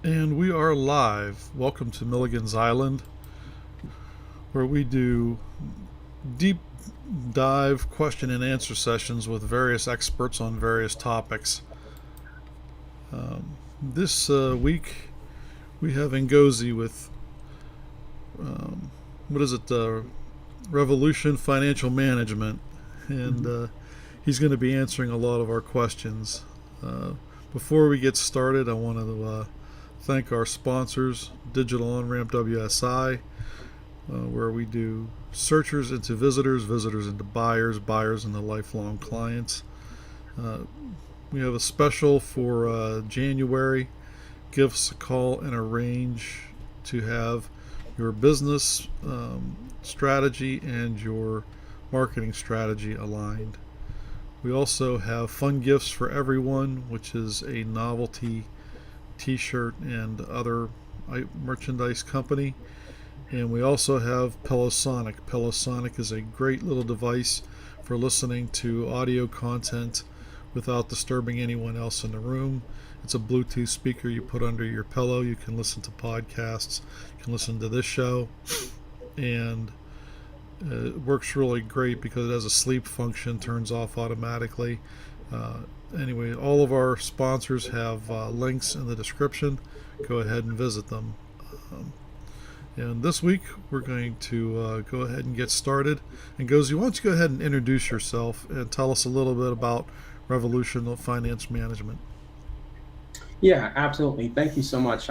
And we are live. Welcome to Milligan's Island, where we do deep dive question and answer sessions with various experts on various topics. This week we have Ngozi with, um, what is it, Revolution Financial Management, and Mhm. he's going to be answering a lot of our questions. Uh, Before we get started, I want to thank our sponsors, Digital On Ramp WSI, where we do searchers into visitors, visitors into buyers, buyers into lifelong clients. Uh, we have a special for January. Give us a call and arrange to have your business strategy and your marketing strategy aligned. We also have fun gifts for everyone, which is a novelty t-shirt and other merchandise company. And we also have Pellosonic. Pellosonic is a great little device for listening to audio content without disturbing anyone else in the room. It's a Bluetooth speaker you put under your pillow. You can listen to podcasts, you can listen to this show, and it works really great because it has a sleep function, turns off automatically. Uh, anyway, all of our sponsors have links in the description. Go ahead and visit them. Um, and this week we're going to go ahead and get started. And Gozi, why don't you go ahead and introduce yourself and tell us a little bit about Revolution Finance Management? Yeah, absolutely. Thank you so much,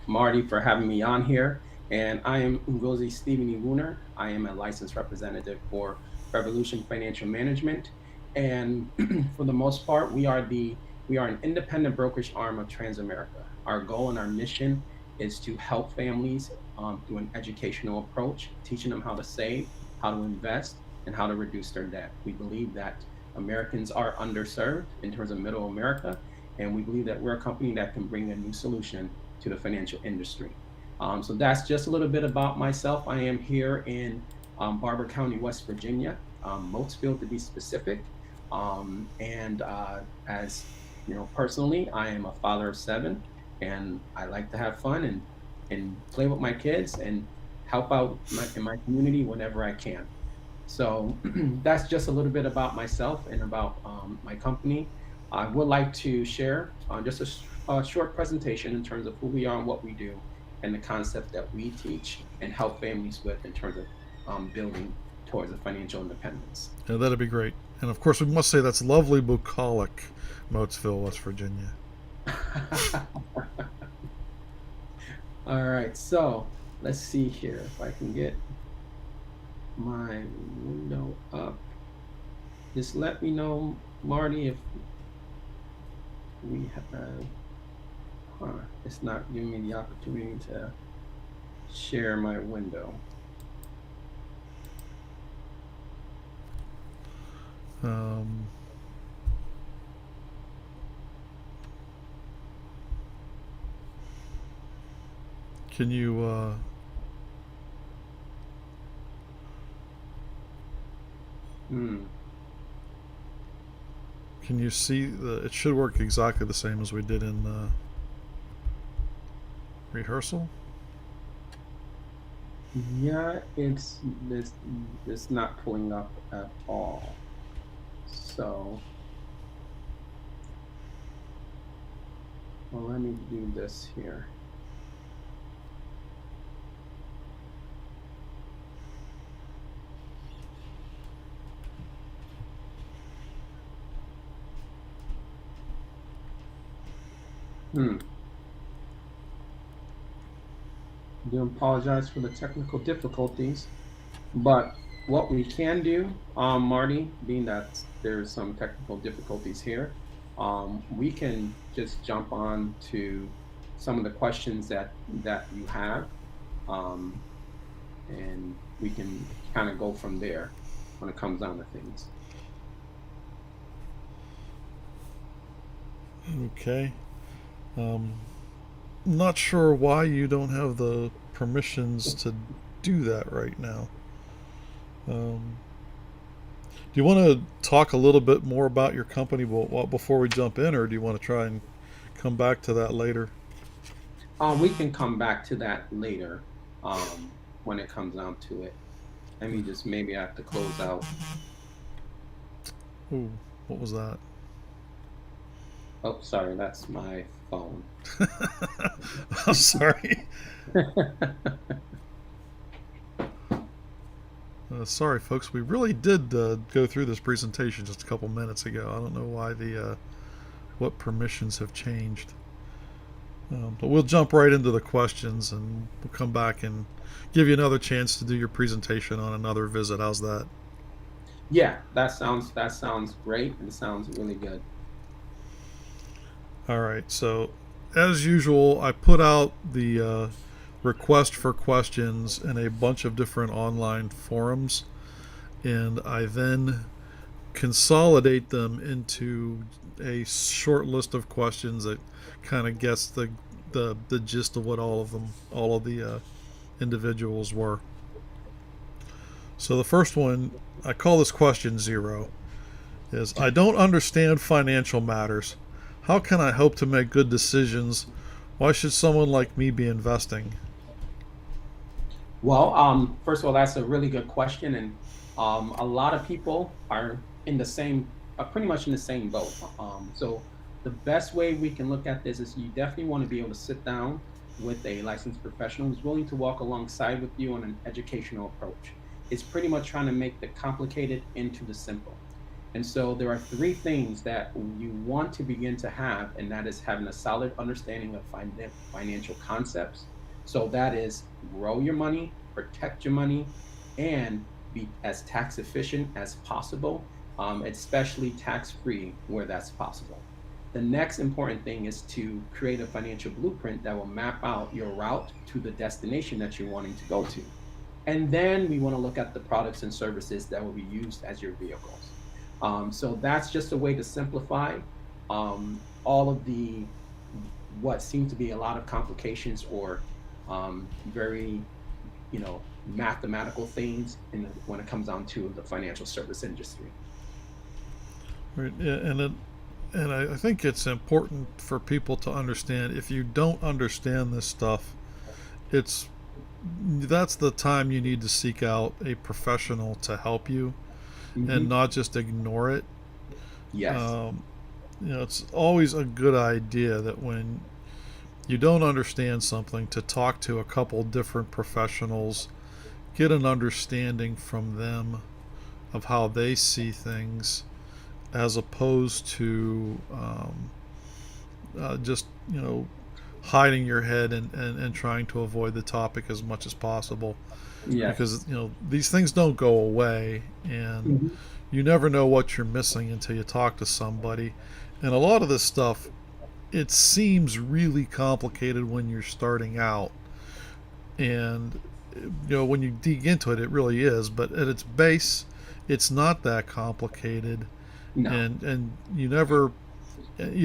Marty, for having me on here. And I am Ngozi Stephen Iwuner. I am a licensed representative for Revolution Financial Management. And for the most part, we are an independent brokerage arm of Transamerica. Our goal and our mission is to help families through an educational approach, teaching them how to save, how to invest, and how to reduce their debt. We believe that Americans are underserved in terms of middle America, and we believe that we're a company that can bring a new solution to the financial industry. So that's just a little bit about myself. I am here in Barber County, West Virginia, Moatesville to be specific. And as you know, personally, I am a father of seven, and I like to have fun and play with my kids and help out in my community whenever I can. So that's just a little bit about myself and about my company. I would like to share just a short presentation in terms of who we are and what we do and the concept that we teach and help families with in terms of building towards a financial independence. Yeah, that'd be great. And of course, we must say that's lovely, bucolic, Moatesville, West Virginia. All right, so let's see here if I can get my window up. Just let me know, Marty, if we have, it's not giving me the opportunity to share my window. Um, can you Hmm. can you see it should work exactly the same as we did in rehearsal? Yeah, it's not pulling up at all. So, well, let me do this here. Hmm. I do apologize for the technical difficulties, but what we can do, Marty, being that there's some technical difficulties here, we can just jump on to some of the questions that you have, um, and we can kind of go from there when it comes down to things. Okay. Um, Not sure why you don't have the permissions to do that right now. Um, do you want to talk a little bit more about your company before we jump in, or do you want to try and come back to that later? We can come back to that later, when it comes down to it. Let me just maybe I have to close out. Ooh, what was that? Oh, sorry, that's my phone. I'm sorry. Sorry, folks. We really did go through this presentation just a couple minutes ago. I don't know why what permissions have changed. But we'll jump right into the questions, and we'll come back and give you another chance to do your presentation on another visit. How's that? Yeah, that sounds great and sounds really good. All right. So, as usual, I put out the request for questions in a bunch of different online forums, and I then consolidate them into a short list of questions that kind of gets the gist of what all of the individuals were. So the first one, I call this question zero, is I don't understand financial matters. How can I hope to make good decisions? Why should someone like me be investing? Well, first of all, that's a really good question, and a lot of people are in the same, pretty much in the same boat. So the best way we can look at this is you definitely want to be able to sit down with a licensed professional who's willing to walk alongside with you on an educational approach. It's pretty much trying to make the complicated into the simple. And so there are three things that you want to begin to have, and that is having a solid understanding of financial concepts. So that is grow your money, protect your money, and be as tax efficient as possible, especially tax free where that's possible. The next important thing is to create a financial blueprint that will map out your route to the destination that you're wanting to go to. And then we want to look at the products and services that will be used as your vehicles. So that's just a way to simplify all of the what seem to be a lot of complications or very, mathematical things when it comes down to the financial service industry. Right? Yeah, and I think it's important for people to understand if you don't understand this stuff, it's that's the time you need to seek out a professional to help you and Hmm. not just ignore it. Yes. Um, it's always a good idea that when you don't understand something, to talk to a couple different professionals, get an understanding from them of how they see things, as opposed to just hiding your head and trying to avoid the topic as much as possible, Yes. because these things don't go away, and Hmm. you never know what you're missing until you talk to somebody. And a lot of this stuff, it seems really complicated when you're starting out, and when you dig into it, it really is. But at its base, it's not that complicated, No. and you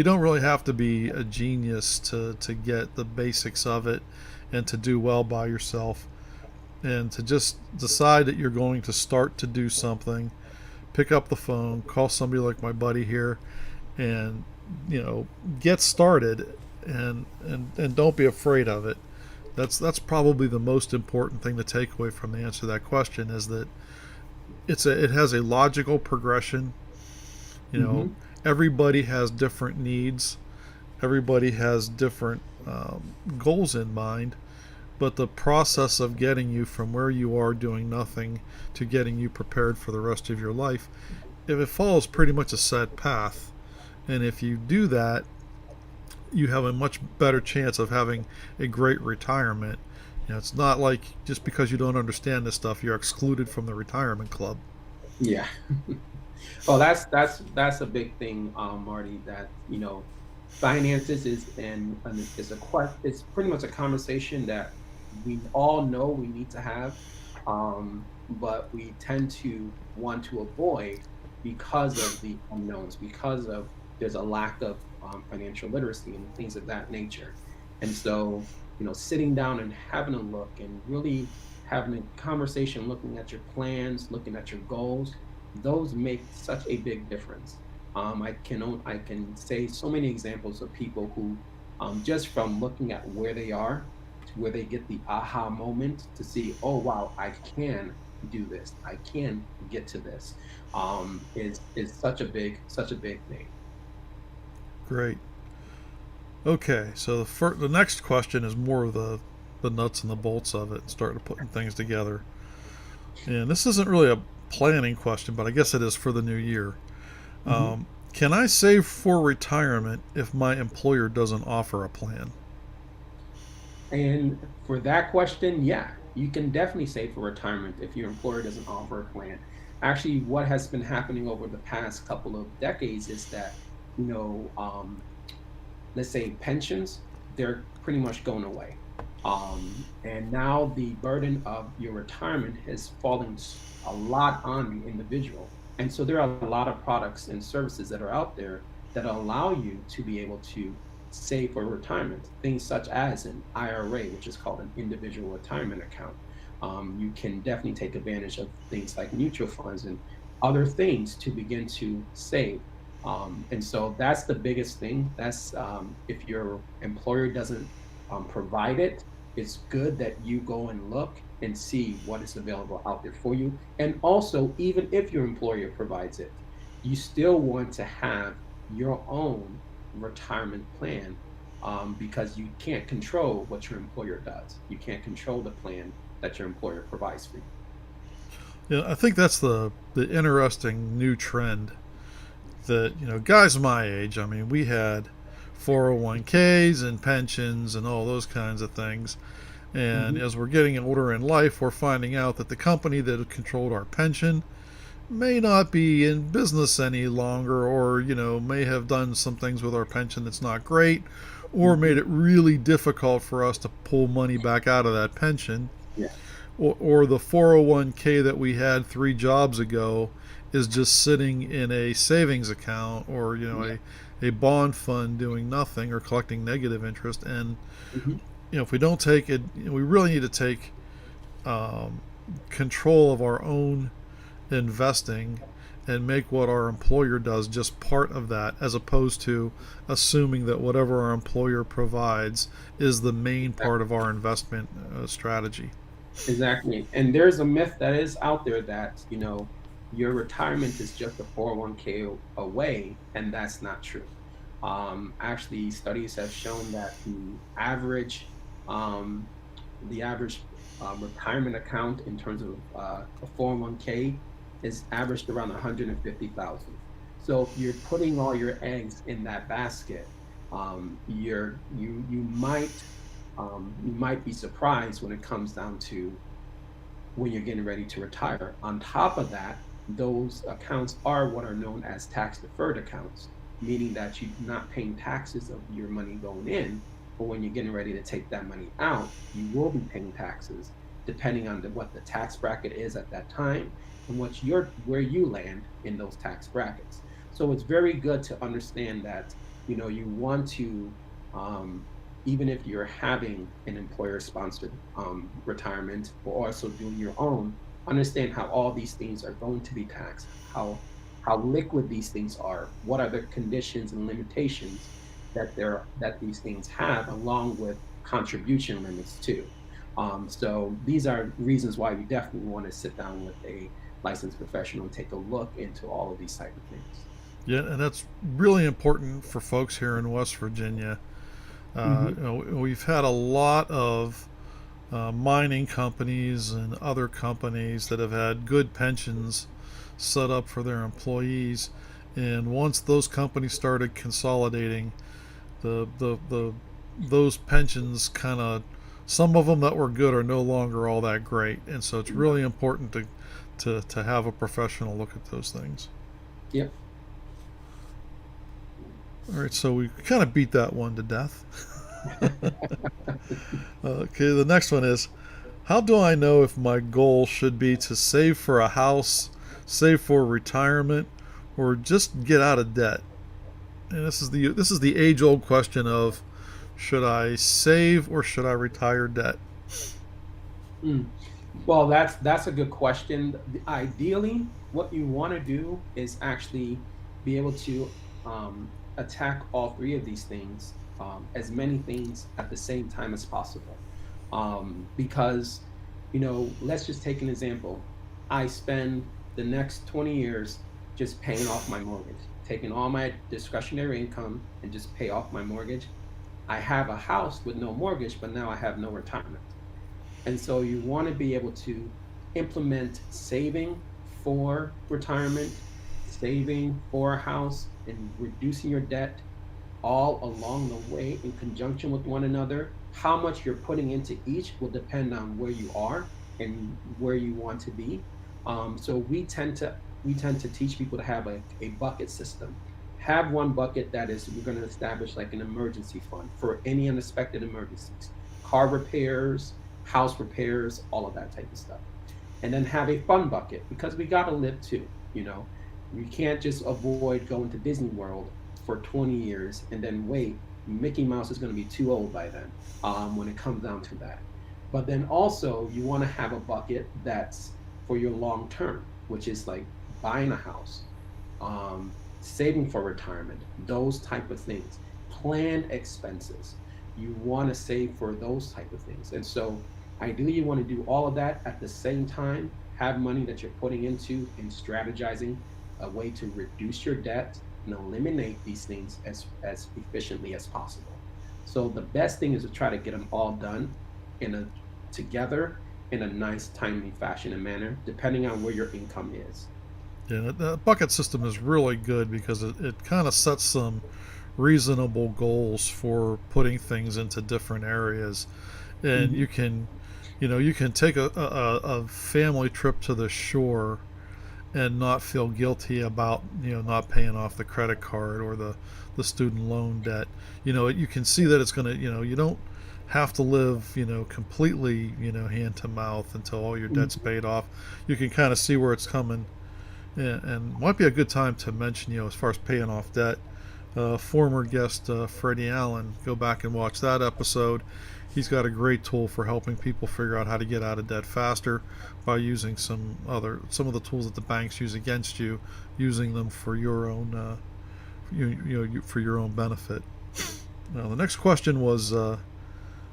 don't really have to be a genius to get the basics of it and to do well by yourself, and to just decide that you're going to start to do something. Pick up the phone, call somebody like my buddy here, and you know get started, and don't be afraid of it. That's probably the most important thing to take away from the answer to that question, is that it has a logical progression. you know Hmm. Everybody has different needs, everybody has different goals in mind, but the process of getting you from where you are doing nothing to getting you prepared for the rest of your life, if it follows pretty much a set path, and if you do that, you have a much better chance of having a great retirement. It's not like just because you don't understand this stuff, you're excluded from the retirement club. Yeah. Well, that's a big thing, Marty. That finances is it's pretty much a conversation that we all know we need to have, but we tend to want to avoid because of the unknowns, because of there's a lack of financial literacy and things of that nature. And so, sitting down and having a look and really having a conversation, looking at your plans, looking at your goals, those make such a big difference. I can say so many examples of people who just from looking at where they are to where they get the aha moment to see, oh wow, I can do this, I can get to this, is such a big thing. Great. Okay, so the next question is more of the nuts and the bolts of it, and starting putting things together. And this isn't really a planning question, but I guess it is for the new year. Mhm. Can I save for retirement if my employer doesn't offer a plan? And for that question, yeah, you can definitely save for retirement if your employer doesn't offer a plan. Actually, what has been happening over the past couple of decades is that, you know, let's say pensions, they're pretty much going away. And now the burden of your retirement is falling a lot on the individual. And so there are a lot of products and services that are out there that allow you to be able to save for retirement. Things such as an IRA, which is called an individual retirement account. You can definitely take advantage of things like mutual funds and other things to begin to save. And so that's the biggest thing. That's if your employer doesn't provide it, it's good that you go and look and see what is available out there for you. And also, even if your employer provides it, you still want to have your own retirement plan, because you can't control what your employer does. You can't control the plan that your employer provides for you. Yeah, I think that's the interesting new trend that, guys my age, I mean, we had 401ks and pensions and all those kinds of things. And Hmm. as we're getting older in life, we're finding out that the company that controlled our pension may not be in business any longer, or, may have done some things with our pension that's not great, or made Hmm. it really difficult for us to pull money back out of that pension. Yeah. Or the 401k that we had 3 jobs ago is just sitting in a savings account, or, Yeah. a bond fund doing nothing or collecting negative interest. And, Hmm. if we don't take it, we really need to take um, control of our own investing and make what our employer does just part of that, as opposed to assuming that whatever our employer provides is the main part of our investment strategy. Exactly. And there's a myth that is out there that, your retirement is just a 401k away, and that's not true. Actually, studies have shown that um, the average retirement account in terms of a 401k is averaged around 150,000. So if you're putting all your eggs in that basket, you might be surprised when it comes down to when you're getting ready to retire. On top of that, those accounts are what are known as tax deferred accounts, meaning that you're not paying taxes of your money going in, but when you're getting ready to take that money out, you will be paying taxes depending on what the tax bracket is at that time and where you land in those tax brackets. So it's very good to understand that, you want to, um, even if you're having an employer sponsored retirement or also doing your own, understand how all these things are going to be taxed, how liquid these things are, what are the conditions and limitations that these things have, along with contribution limits too. So these are reasons why you definitely want to sit down with a licensed professional and take a look into all of these type of things. Yeah, and that's really important for folks here in West Virginia. Hmm. We've had a lot of mining companies and other companies that have had good pensions set up for their employees. And once those companies started consolidating, the those pensions kind of, some of them that were good are no longer all that great. And so it's really important to have a professional look at those things. Yep. All right, so we kind of beat that one to death. Okay, the next one is, how do I know if my goal should be to save for a house, save for retirement, or just get out of debt? And this is the age old question of, should I save or should I retire debt? Mm. Well, that's a good question. Ideally, what you want to do is actually be able to attack all three of these things as many things at the same time as possible. Because, let's just take an example. I spend the next 20 years just paying off my mortgage, taking all my discretionary income and just pay off my mortgage. I have a house with no mortgage, but now I have no retirement. And so you want to be able to implement saving for retirement, saving for a house, and reducing your debt all along the way in conjunction with one another. How much you're putting into each will depend on where you are and where you want to be. So we tend to teach people to have a bucket system. Have one bucket that is we're going to establish like an emergency fund for any unexpected emergencies, car repairs, house repairs, all of that type of stuff. And then have a fun bucket because we got to live too. We can't just avoid going to Disney World for 20 years and then wait. Mickey Mouse is going to be too old by then, when it comes down to that. But then also, you want to have a bucket that's for your long term, which is like buying a house, saving for retirement, those type of things, planned expenses. You want to save for those type of things. And so ideally you want to do all of that at the same time, have money that you're putting into and strategizing a way to reduce your debt and eliminate these things as efficiently as possible. So the best thing is to try to get them all done in a together in a nice, timely fashion and manner, depending on where your income is. Yeah, the bucket system is really good because it kind of sets some reasonable goals for putting things into different areas, and Mhm. you can take a family trip to the shore and not feel guilty about not paying off the credit card or the student loan debt. You can see that it's going to, you don't have to live completely hand to mouth until all your debt's Mhm. paid off. You can kind of see where it's coming, and might be a good time to mention, as far as paying off debt, former guest Freddie Allen, go back and watch that episode. He's got a great tool for helping people figure out how to get out of debt faster by using some of the tools that the banks use against you, using them for your own for your own benefit. Now the next question was,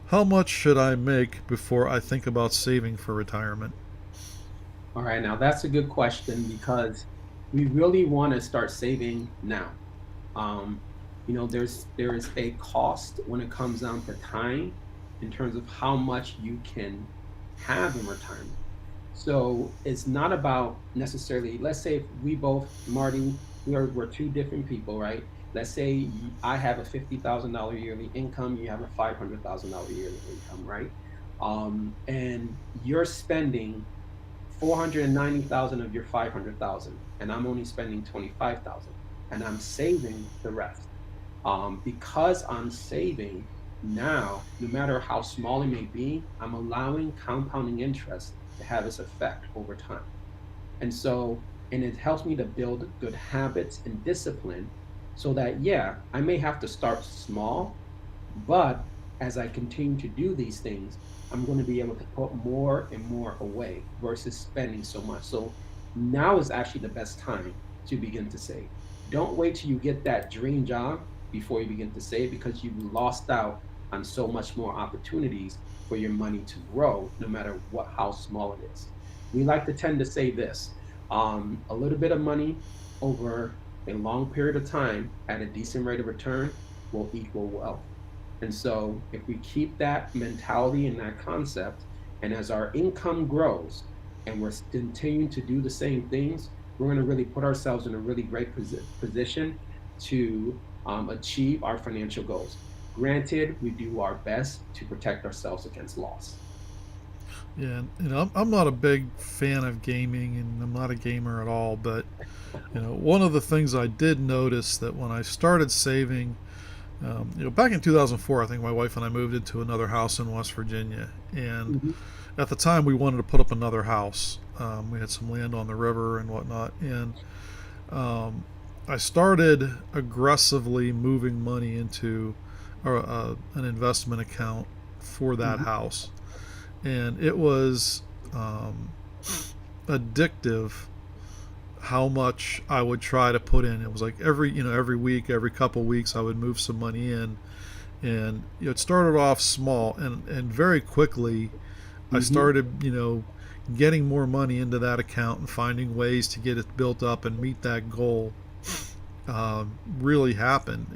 how much should I make before I think about saving for retirement? All right, now that's a good question because we really want to start saving now. Um, there is a cost when it comes down to time in terms of how much you can have in retirement. So it's not about necessarily, let's say if we both, Marty, we're two different people, right? Let's say I have a $50,000 yearly income, you have a $500,000 yearly income, right? And you're spending 490,000 of your 500,000, and I'm only spending 25,000, and I'm saving the rest. Because I'm saving now, no matter how small it may be, I'm allowing compounding interest to have its effect over time. And it helps me to build good habits and discipline so that, yeah, I may have to start small, but as I continue to do these things, I'm going to be able to put more and more away versus spending so much. So now is actually the best time to begin to save. Don't wait till you get that dream job before you begin to save because you've lost out on so much more opportunities for your money to grow, no matter how small it is. We like to tend to say this, a little bit of money over a long period of time at a decent rate of return will equal wealth. And so, if we keep that mentality and that concept, and as our income grows and we're continuing to do the same things, we're going to really put ourselves in a really great position to achieve our financial goals. Granted, we do our best to protect ourselves against loss. Yeah, I'm not a big fan of gaming, and I'm not a gamer at all. But one of the things I did notice that when I started saving, back in 2004, I think my wife and I moved into another house in West Virginia, and Mhm. at the time we wanted to put up another house. We had some land on the river and whatnot, and um, I started aggressively moving money into an investment account for that Mhm. house, and it was addictive how much I would try to put in. It was like every week, every couple weeks, I would move some money in, And it started off small, and very quickly I started, getting more money into that account and finding ways to get it built up and meet that goal. Really happened,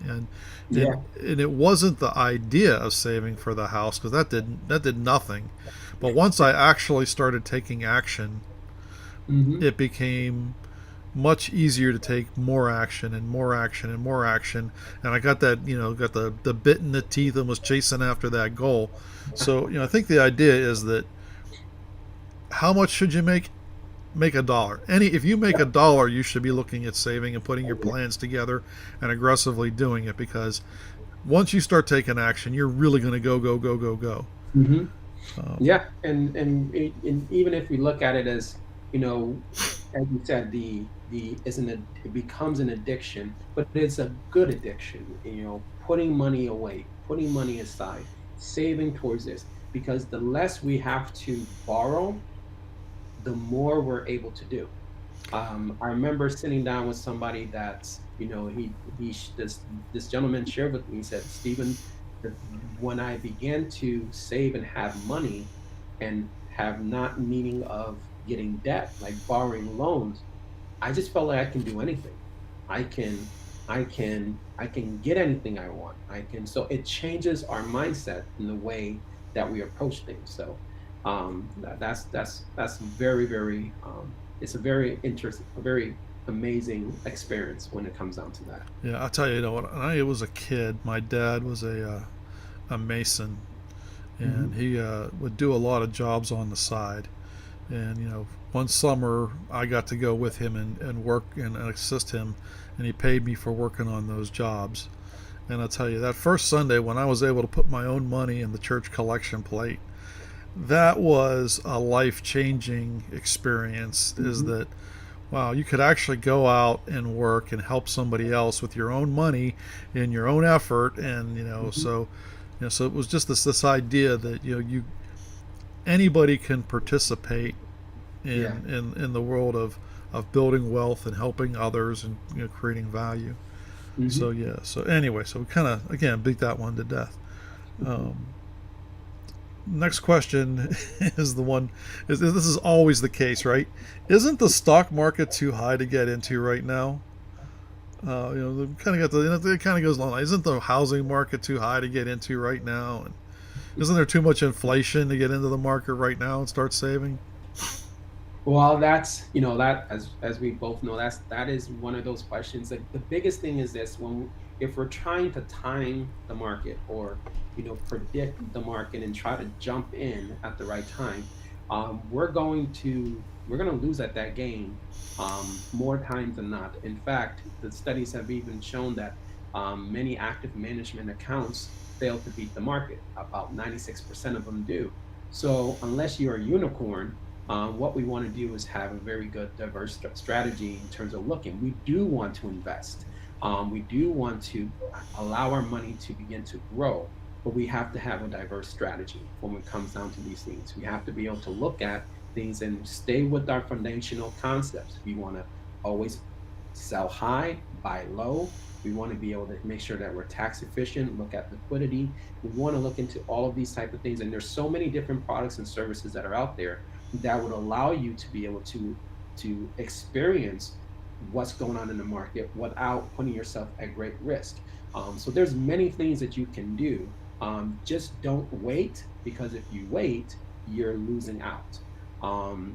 Yeah. and it wasn't the idea of saving for the house, because that did nothing. But once I actually started taking action, Hmm. it became much easier to take more action and more action and more action. And I got that, got the bit in the teeth and was chasing after that goal. So, I think the idea is that how much should you make a dollar? If you make a dollar, you should be looking at saving and putting your plans together and aggressively doing it, because once you start taking action, you're really going to go, go, go, go, go. Hmm. Um, Yeah, and even if we look at it as, you know, as you said, the isn't it becomes an addiction, but it's a good addiction. Putting money away, putting money aside, saving towards this, because the less we have to borrow, the more we're able to do. I remember sitting down with somebody that's, this gentleman shared with me. He said, Stephen, that when I began to save and have money and have not needing of getting debt, like borrowing loans, I just felt like I can do anything. I can get anything I want. So it changes our mindset in the way that we approach things. So that's very, very it's a very interesting, a very amazing experience when it comes down to that. yeah, I'll tell you, when I was a kid, my dad was a mason, and Hmm. he would do a lot of jobs on the side. And one summer I got to go with him and work and assist him, and he paid me for working on those jobs. And I'll tell you, that first Sunday when I was able to put my own money in the church collection plate, that was a life changing experience. Is Hmm. that, wow, you could actually go out and work and help somebody else with your own money and your own effort. And Hmm. so it was just this idea that you anybody can participate Yeah. in the world of building wealth and helping others, and creating value. So Hmm. yeah. So anyway, so we kind of again beat that one to death. Hmm. Um, Next question is the one. This is always the case, right? Isn't the stock market too high to get into right now? Kind of got it kind of goes along. Isn't the housing market too high to get into right now? And isn't there too much inflation to get into the market right now and start saving? Well, that's, that, as we both know, that is one of those questions. Like, the biggest thing is this: if we're trying to time the market, or predict the market and try to jump in at the right time, we're going to lose at that game more times than not. In fact, the studies have even shown that many active management accounts fail to beat the market. About 96% of them do. So unless you're a unicorn, what we want to do is have a very good diverse strategy in terms of looking. We do want to invest. We do want to allow our money to begin to grow, but we have to have a diverse strategy when it comes down to these things. We have to be able to look at things and stay with our foundational concepts. We want to always sell high, buy low. We want to be able to make sure that we're tax efficient, look at liquidity. We want to look into all of these type of things. And there's so many different products and services that are out there that would allow you to be able to experience what's going on in the market without putting yourself at great risk. So there's many things that you can do. Just don't wait, because if you wait, you're losing out.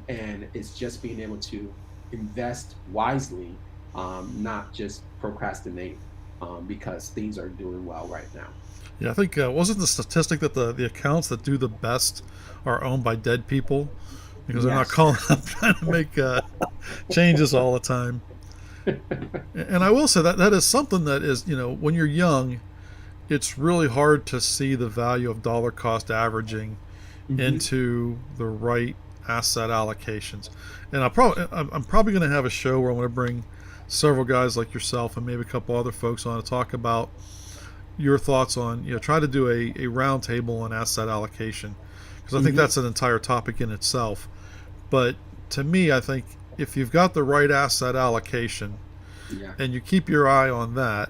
And it's just being able to invest wisely, not just procrastinate, because things are doing well right now. Yeah, I think wasn't the statistic that the accounts that do the best are owned by dead people, because they're not Yes. calling up trying to make changes all the time. And I will say that that is something that is, when you're young, it's really hard to see the value of dollar cost averaging Hmm. into the right asset allocations. And I'm probably going to have a show where I'm going to bring several guys like yourself and maybe a couple other folks on to talk about your thoughts on, try to do a round table on asset allocation, because I think Hmm. that's an entire topic in itself. But to me, I think if you've got the right asset allocation Yeah. and you keep your eye on that,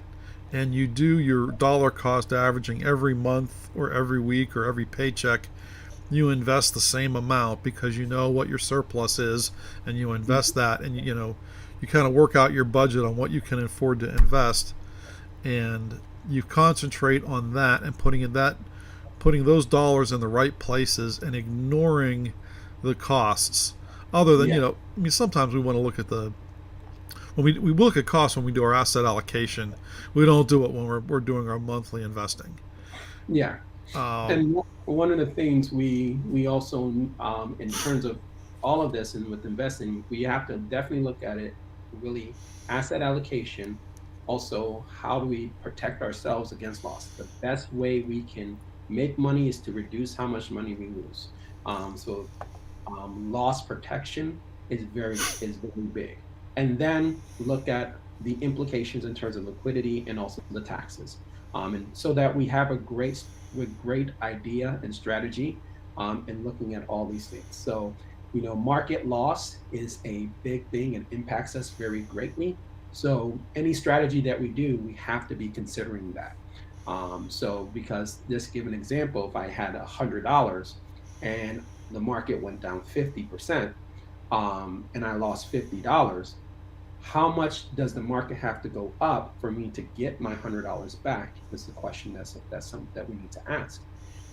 and you do your dollar cost averaging every month or every week or every paycheck, you invest the same amount because you know what your surplus is, and you invest that, and you kind of work out your budget on what you can afford to invest, and you concentrate on that and putting those dollars in the right places and ignoring the costs. Other than, Yeah. I mean, sometimes we want to look at when we look at costs when we do our asset allocation. We don't do it when we're doing our monthly investing. Yeah. Um, And one of the things we also, in terms of all of this and with investing, we have to definitely look at it really asset allocation. Also, how do we protect ourselves against loss? The best way we can make money is to reduce how much money we lose. Loss protection is very big, and then look at the implications in terms of liquidity and also the taxes, and so that we have a great idea and strategy in looking at all these things. So, market loss is a big thing and impacts us very greatly. So, any strategy that we do, we have to be considering that. So, because just give an example, if I had $100 and the market went down 50%, and I lost $50, how much does the market have to go up for me to get my $100 back? Is the question that's something that we need to ask.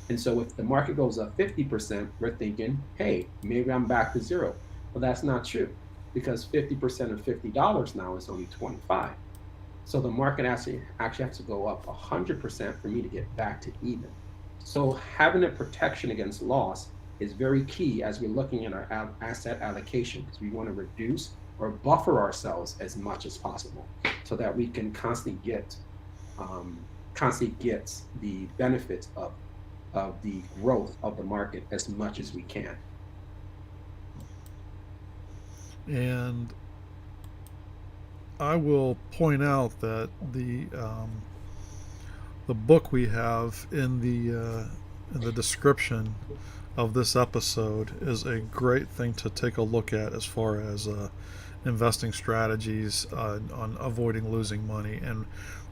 And so if the market goes up 50%, we're thinking, hey, maybe I'm back to zero. Well, that's not true, because 50% of $50 now is only 25. So the market actually has to go up 100% for me to get back to even. So having a protection against loss is very key as we're looking at our asset allocation, because we want to reduce or buffer ourselves as much as possible so that we can constantly get the benefits of the growth of the market as much as we can. and I will point out that the book we have in the description of this episode is a great thing to take a look at as far as investing strategies on avoiding losing money, and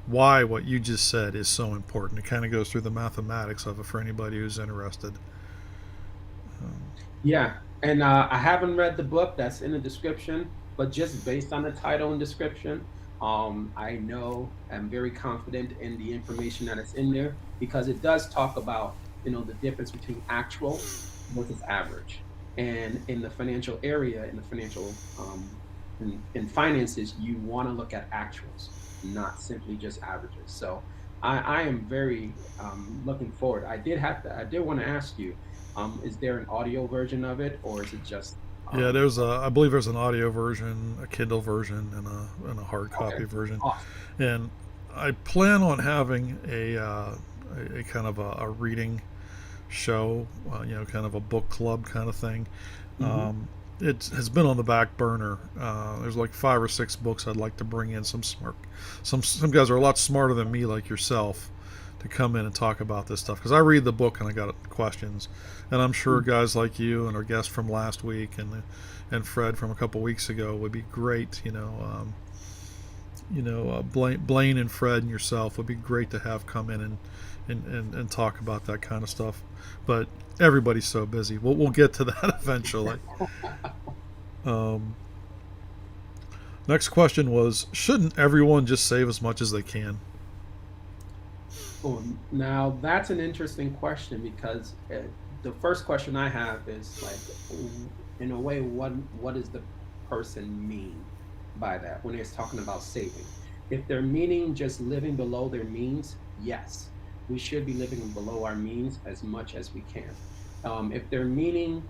why what you just said is so important. It kind of goes through the mathematics of it for anybody who's interested. Um, Yeah, and I haven't read the book that's in the description, but just based on the title and description, I know I'm very confident in the information that is in there, because it does talk about the difference between actual versus average, and in the financial area, in the financial in finances, you want to look at actuals, not simply just averages. So I am very looking forward. I did want to ask you, is there an audio version of it, or is it just yeah, I believe there's an audio version, a Kindle version, and a hard okay? copy version. Awesome. And I plan on having a kind of a reading show, kind of a book club kind of thing. Hmm. Um, it has been on the back burner. There's like 5 or 6 books I'd like to bring in. Some guys are a lot smarter than me, like yourself, to come in and talk about this stuff, because I read the book and I got questions, and I'm sure guys like you and our guest from last week and Fred from a couple weeks ago would be great. Blaine and Fred and yourself would be great to have come in and talk about that kind of stuff. But everybody's so busy. We'll get to that eventually. Um, Next question was, shouldn't everyone just save as much as they can? Well, now that's an interesting question, because the first question I have is like, in a way, what does the person mean by that when they're talking about saving? If they're meaning just living below their means, yes, we should be living below our means as much as we can. If they're meaning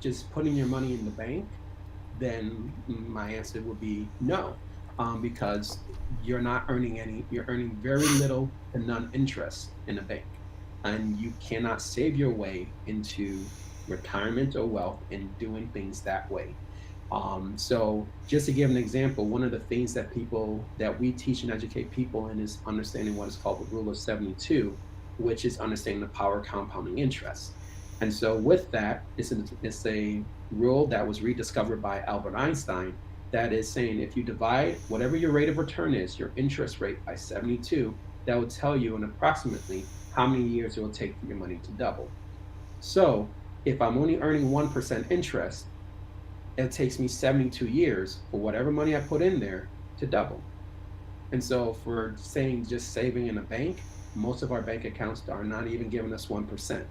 just putting your money in the bank, then my answer would be no, because you're earning very little to none interest in a bank, and you cannot save your way into retirement or wealth in doing things that way. So just to give an example, one of the things that we teach and educate people in is understanding what is called the rule of 72, which is understanding the power of compounding interest. And so with that, it's a rule that was rediscovered by Albert Einstein. that is saying if you divide whatever your rate of return is, your interest rate, by 72, that will tell you in approximately how many years it will take for your money to double. So if I'm only earning 1% interest, it takes me 72 years for whatever money I put in there to double. And so for saying just saving in a bank, most of our bank accounts are not even giving us 1%.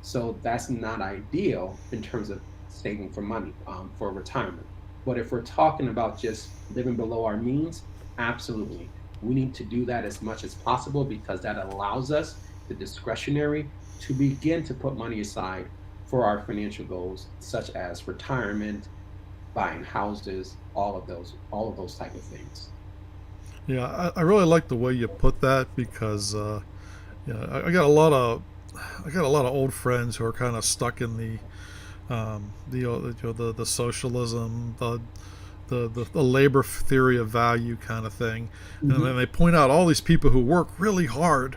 So that's not ideal in terms of saving for money for retirement. But if we're talking about just living below our means, absolutely. We need to do that as much as possible because that allows us the discretionary to begin to put money aside for our financial goals, such as retirement, buying houses, all of those type of things. Yeah, I really like the way you put that because I got a lot of old friends who are kind of stuck in the socialism, the labor theory of value kind of thing, and then Hmm. they point out all these people who work really hard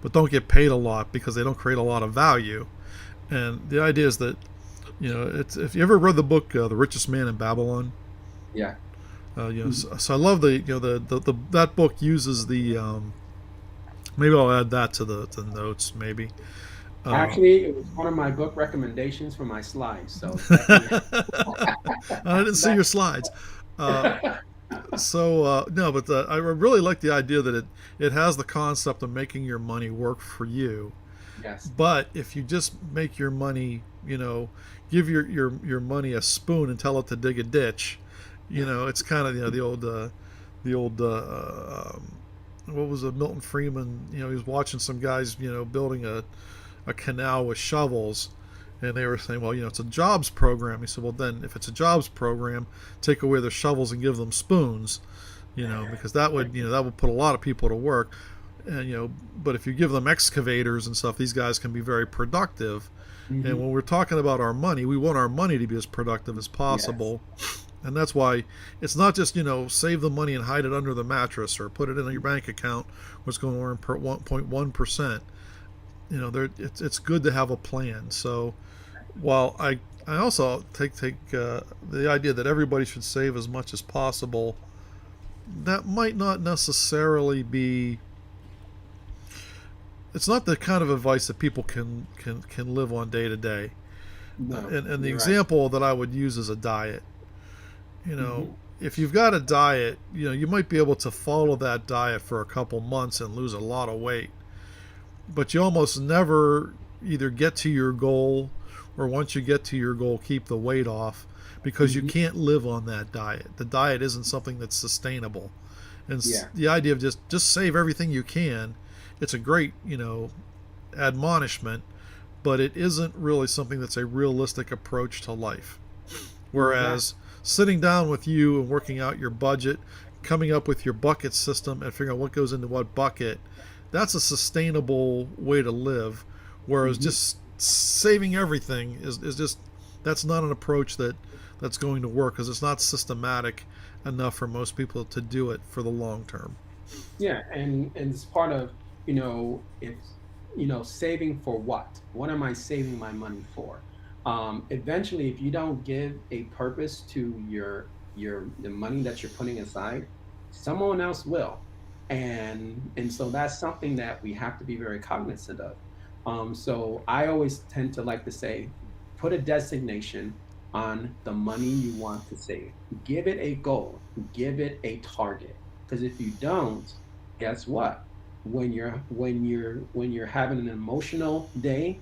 but don't get paid a lot because they don't create a lot of value. And the idea is that it's if you ever read the book The Richest Man in Babylon. Yeah. Mhm. So I love that book uses maybe I'll add that to the notes maybe. Uh, Actually, it was one of my book recommendations for my slides. So definitely I didn't see that. your slides. Uh, no, but I really like the idea that it has the concept of making your money work for you. Yes. But if you just make your money, give your money a spoon and tell it to dig a ditch, Yeah. it's kind of the old what was it, Milton Freeman? He was watching some guys, building a canal with shovels, and they were saying, well, it's a jobs program. He said, well, then if it's a jobs program, take away their shovels and give them spoons, because that would put a lot of people to work. And but if you give them excavators and stuff, these guys can be very productive. And Hmm. when we're talking about our money, we want our money to be as productive as Yes. possible. And that's why it's not just save the money and hide it under the mattress or put it in your bank account what's going to earn per 1.1%. It's good to have a plan. So while I also take the idea that everybody should save as much as possible, that might not necessarily be. It's not the kind of advice that people can live on day to day. No, And the you're right. example that I would use is a diet. You know, Hmm. if you've got a diet, you might be able to follow that diet for a couple months and lose a lot of weight, but you almost never either get to your goal or once you get to your goal, keep the weight off because you Hmm. can't live on that diet. The diet isn't something that's sustainable. And Yeah. the idea of just save everything you can, it's a great, admonishment, but it isn't really something that's a realistic approach to life. Exactly. Whereas sitting down with you and working out your budget, coming up with your bucket system and figuring out what goes into what bucket, that's a sustainable way to live. Whereas Hmm. just saving everything is just that's not an approach that's going to work because it's not systematic enough for most people to do it for the long term. Yeah, and it's part of if saving for what? What am I saving my money for? Eventually, if you don't give a purpose to the money that you're putting aside, someone else will, and so that's something that we have to be very cognizant of. So I always tend to like to say, put a designation on the money you want to save. Give it a goal. Give it a target. Because if you don't, guess what? When you're having an emotional day,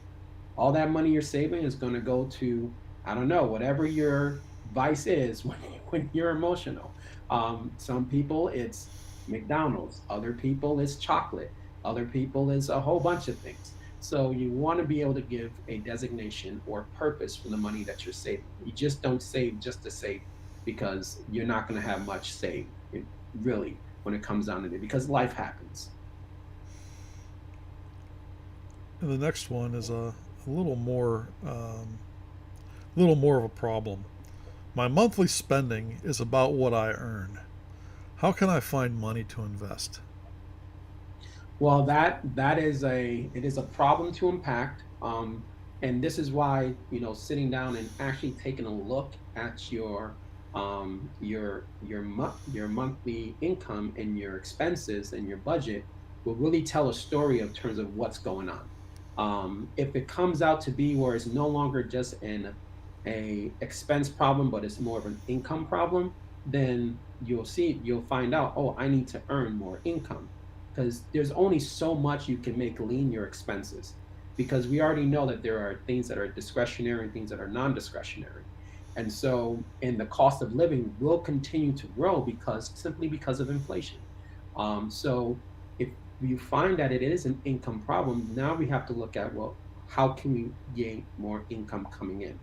all that money you're saving is going to go to, I don't know, whatever your vice is when you're emotional. Some people it's McDonald's, other people it's chocolate, other people it's a whole bunch of things. So you want to be able to give a designation or purpose for the money that you're saving. You just don't save just to save because you're not going to have much saved, really, when it comes down to it, because life happens. And the next one is a little more of a problem. My monthly spending is about what I earn. How can I find money to invest? Well, that is a problem to impact, and this is why sitting down and actually taking a look at your your monthly income and your expenses and your budget will really tell a story in terms of what's going on. If it comes out to be where it's no longer just a expense problem, but it's more of an income problem, then you'll find out, oh, I need to earn more income, because there's only so much you can make lean your expenses, because we already know that there are things that are discretionary and things that are non-discretionary. And so, and the cost of living will continue to grow because simply because of inflation. So if you find that it is an income problem, now we have to look at, well, how can we gain more income coming in?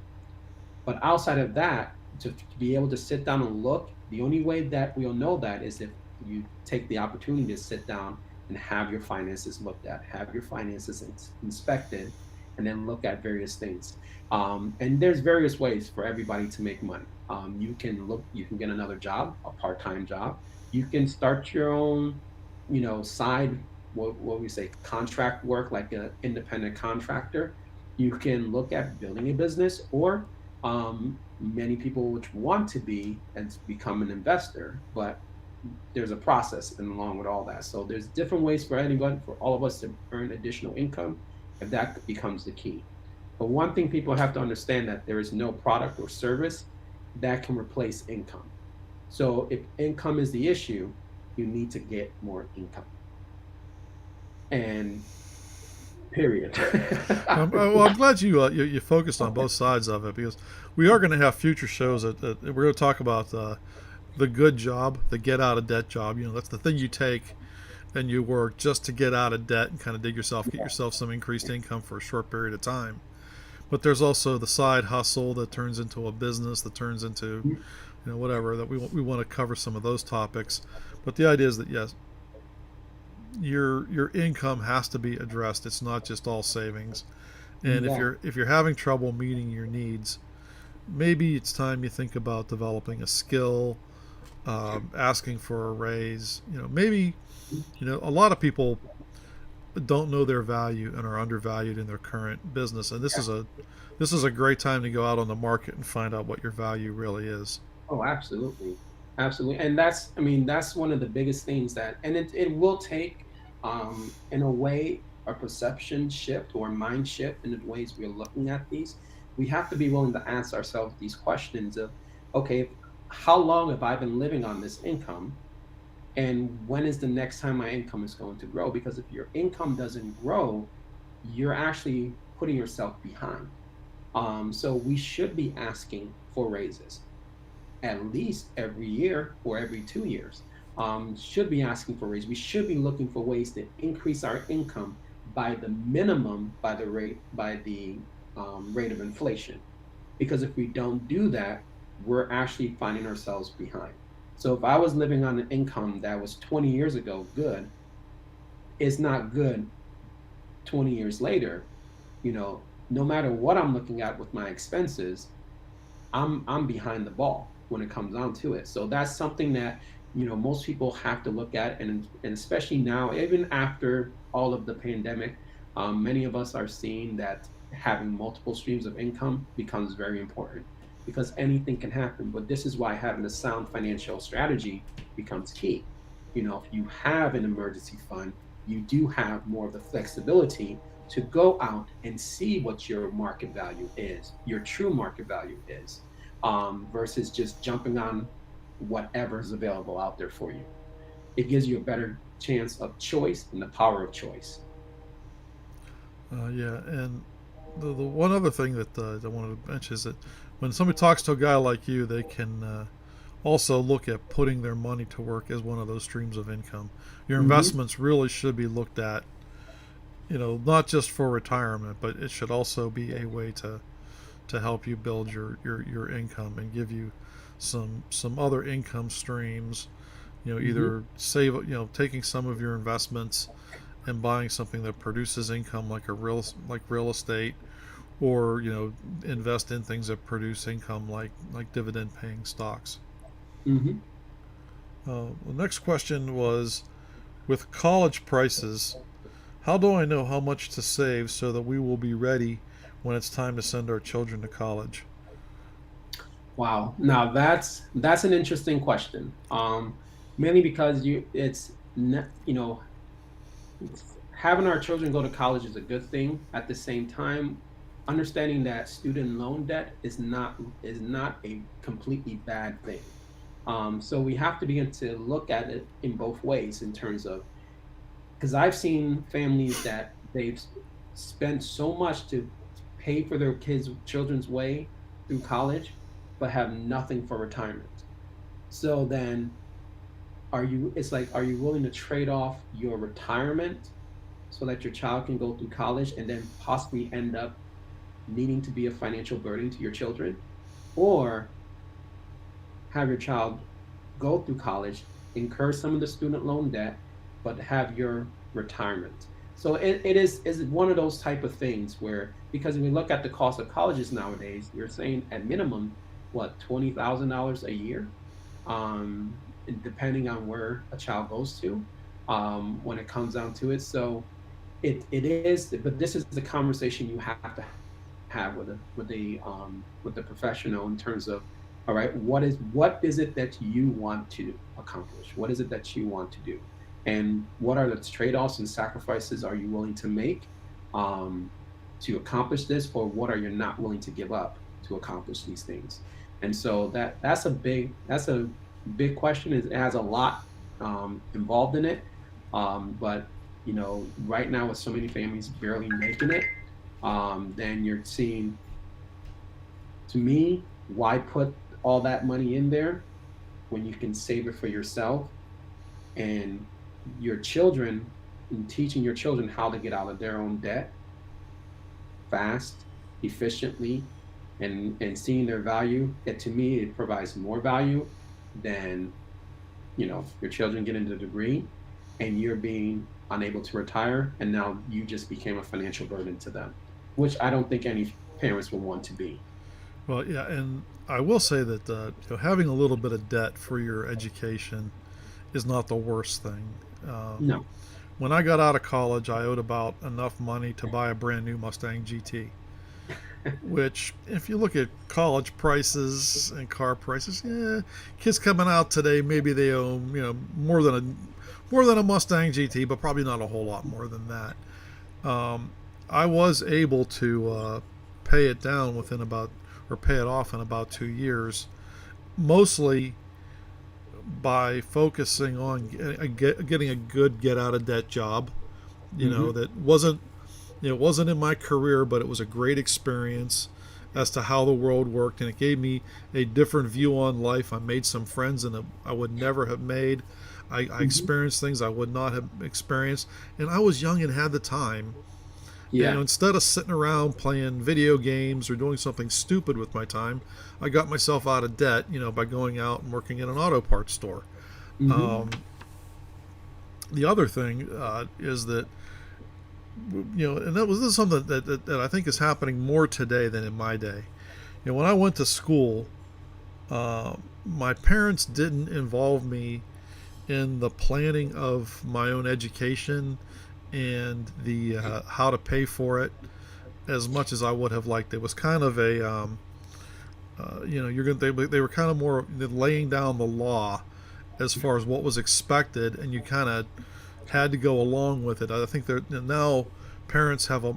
But outside of that, to be able to sit down and look, the only way that we'll know that is if you take the opportunity to sit down and have your finances looked at, have your finances inspected, and then look at various things. And there's various ways for everybody to make money. You can get another job, a part-time job. You can start your own, side, what we say, contract work, like an independent contractor. You can look at building a business, or many people which want to be and become an investor, but there's a process and along with all that. So there's different ways for anyone, for all of us to earn additional income, if that becomes the key. But one thing people have to understand, that there is no product or service that can replace income. So if income is the issue, you need to get more income. And period. Well, I'm glad you focused on both sides of it, because we are going to have future shows that we're going to talk about the good job, the get out of debt job. That's the thing you take and you work just to get out of debt and kind of get yourself some increased income for a short period of time. But there's also the side hustle that turns into a business, that turns into whatever, that we want to cover some of those topics. But the idea is that, yes, your income has to be addressed. It's not just all savings. And Yeah. if you're having trouble meeting your needs, maybe it's time you think about developing a skill, asking for a raise. Maybe a lot of people don't know their value and are undervalued in their current business, and this is a great time to go out on the market and find out what your value really is. Oh, absolutely. Absolutely. And I mean, that's one of the biggest things that, and it will take, in a way, a perception shift or mind shift in the ways we're looking at these. We have to be willing to ask ourselves these questions of, okay, how long have I been living on this income? And when is the next time my income is going to grow? Because if your income doesn't grow, you're actually putting yourself behind. So we should be asking for raises at least every year or every 2 years. Should be asking for raises. We should be looking for ways to increase our income by the minimum, by the rate of inflation. Because if we don't do that, we're actually finding ourselves behind. So if I was living on an income that was 20 years ago good, it's not good 20 years later. No matter what I'm looking at with my expenses, I'm behind the ball when it comes down to it. So that's something that most people have to look at, and especially now, even after all of the pandemic, many of us are seeing that having multiple streams of income becomes very important, because anything can happen. But this is why having a sound financial strategy becomes key. If you have an emergency fund, you do have more of the flexibility to go out and see what your market value is, your true market value is, versus just jumping on whatever's available out there for you. It gives you a better chance of choice and the power of choice. Yeah, and the one other thing that I wanted to mention is that when somebody talks to a guy like you, they can also look at putting their money to work as one of those streams of income. Your Hmm. investments really should be looked at, not just for retirement, but it should also be a way to help you build your income and give you some other income streams. Hmm. Either taking some of your investments and buying something that produces income, like real estate, or invest in things that produce income, like dividend paying stocks. Hmm. The next question was, with college prices, how do I know how much to save so that we will be ready when it's time to send our children to college? Wow. Now that's an interesting question. Mainly because you know, having our children go to college is a good thing. At the same time, understanding that student loan debt is not a completely bad thing. So we have to begin to look at it in both ways in terms of, because I've seen families that they've spent so much to pay for their children's way through college, but have nothing for retirement. So then are you willing to trade off your retirement so that your child can go through college and then possibly end up needing to be a financial burden to your children? Or have your child go through college, incur some of the student loan debt, but have your retirement. So it is one of those type of things where, because when we look at the cost of colleges nowadays, you're saying at minimum what, $20,000 a year, um, depending on where a child goes to, when it comes down to it. So it is, but this is the conversation you have to have with the professional in terms of, all right, what is it that you want to accomplish? What is it that you want to do? And what are the trade-offs and sacrifices are you willing to make, um, to accomplish this, or what are you not willing to give up to accomplish these things? And so that's a big question. It has a lot, involved in it. But right now with so many families barely making it, then you're seeing, to me, why put all that money in there when you can save it for yourself and your children, and teaching your children how to get out of their own debt fast, efficiently, and seeing their value. It, to me, it provides more value than, your children getting a degree and you're being unable to retire, and now you just became a financial burden to them, which I don't think any parents would want to be. Well, yeah, and I will say that having a little bit of debt for your education is not the worst thing. Um, No. when I got out of college, I owed about enough money to buy a brand new Mustang GT. Which, if you look at college prices and car prices, yeah, kids coming out today, maybe they owe more than a Mustang GT, but probably not a whole lot more than that. Um, I was able to pay it down within about, or pay it off in about 2 years, mostly by focusing on getting a good get out of debt job. Hmm. That wasn't, it wasn't in my career, but it was a great experience as to how the world worked, and it gave me a different view on life. I made some friends that I would never have made. I Hmm. experienced things I would not have experienced, and I was young and had the time. Yeah. Instead of sitting around playing video games or doing something stupid with my time, I got myself out of debt, by going out and working in an auto parts store. Hmm. Um, the other thing is that, and this is something that I think is happening more today than in my day. When I went to school, my parents didn't involve me in the planning of my own education and the how to pay for it as much as I would have liked. It was kind of a you're going they were kind of more laying down the law as far as what was expected, and you kind of had to go along with it. I think that now parents have a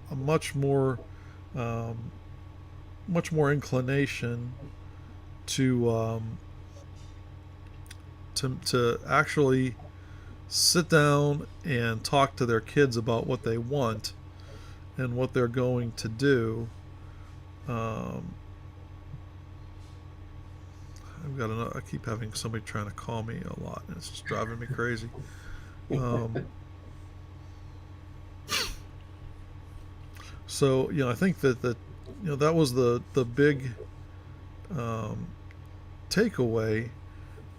um, much more inclination to to actually sit down and talk to their kids about what they want and what they're going to do. Um, I keep having somebody trying to call me a lot, and it's just driving me crazy. Um, so I think that was the big um, takeaway,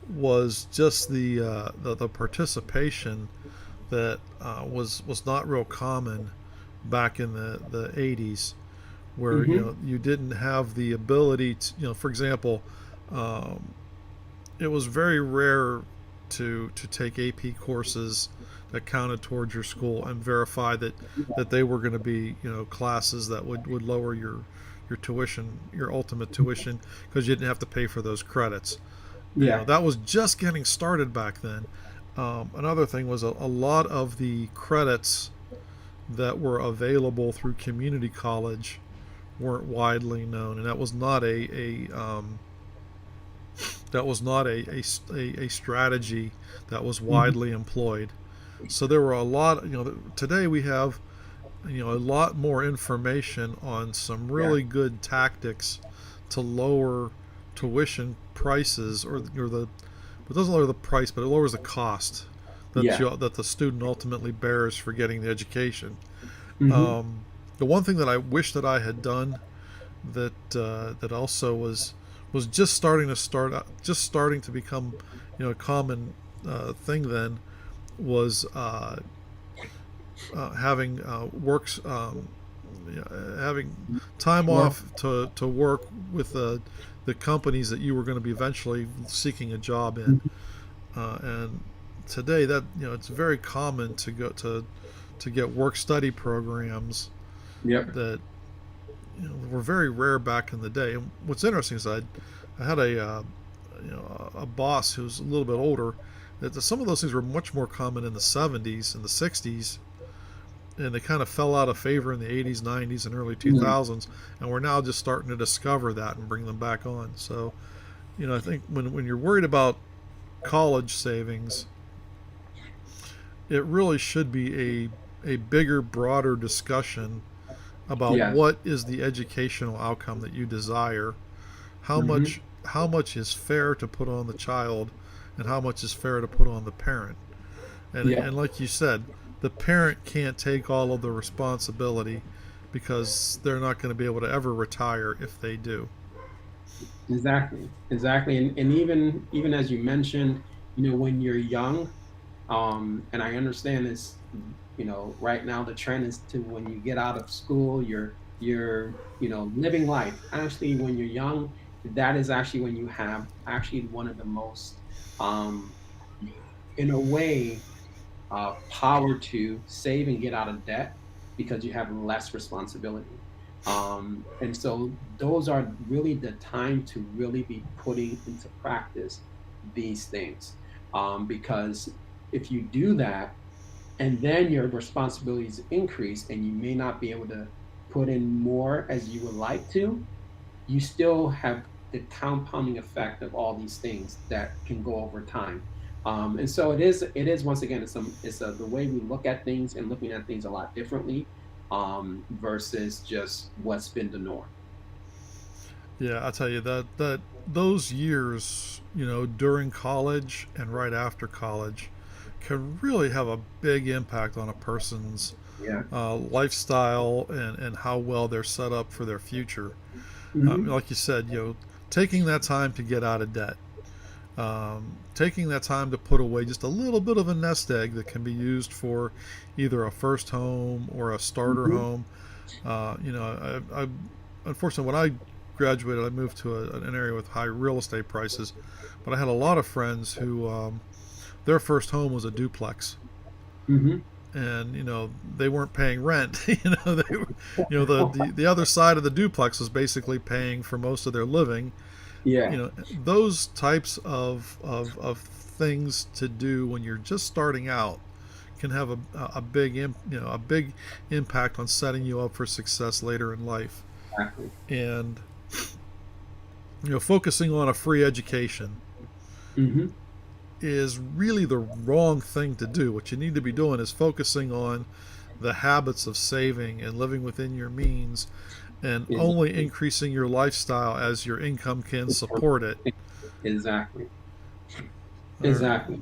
was just the participation that was not real common back in the 80s, where Hmm. you didn't have the ability to, for example, um, it was very rare to take AP courses that counted towards your school and verify that they were going to be classes that would lower tuition, your ultimate tuition, because you didn't have to pay for those credits. Yeah. That was just getting started back then. Another thing was a lot of the credits that were available through community college weren't widely known, and that was not a strategy that was widely employed. So there were a lot. Today we have a lot more information on some really good tactics to lower tuition prices, it doesn't lower the price, but it lowers the cost that the student ultimately bears for getting the education. The one thing that I wish that I had done that also was just starting to become a common thing then was having having time off to work with the companies that you were going to be eventually seeking a job in. And today that it's very common to go to get work study programs that were very rare back in the day. And what's interesting is I had a boss who's a little bit older. That some of those things were much more common in the 70s and the 60s, and they kind of fell out of favor in the 80s, 90s, and early 2000s, and we're now just starting to discover that and bring them back on. So, I think when you're worried about college savings, it really should be a bigger, broader discussion about what is the educational outcome that you desire, how much is fair to put on the child, and how much is fair to put on the parent. And like you said, the parent can't take all of the responsibility because they're not going to be able to ever retire if they do. Exactly. And even as you mentioned, when you're young, and I understand this, right now the trend is to when you get out of school, you're living life. Actually, when you're young, that is actually when you have actually one of the most, in a way, power to save and get out of debt because you have less responsibility. And so those are really the time to really be putting into practice these things. Because if you do that, and then your responsibilities increase and you may not be able to put in more as you would like to, you still have the compounding effect of all these things that can go over time. And so it is once again, it's the way we look at things and looking at things a lot differently, versus just what's been the norm. Yeah, I'll tell you that those years, during college and right after college, can really have a big impact on a person's Yeah. lifestyle and how well they're set up for their future. Hmm. Like you said, taking that time to get out of debt, taking that time to put away just a little bit of a nest egg that can be used for either a first home or a starter Hmm. home. I unfortunately, when I graduated, I moved to an area with high real estate prices, but I had a lot of friends who their first home was a duplex, Hmm. and they weren't paying rent. They were, the other side of the duplex was basically paying for most of their living. Yeah. Those types of things to do when you're just starting out can have a big impact on setting you up for success later in life. Exactly. And focusing on a free education Hmm. is really the wrong thing to do. What you need to be doing is focusing on the habits of saving and living within your means, and only increasing your lifestyle as your income can support it. Exactly. All right. Exactly.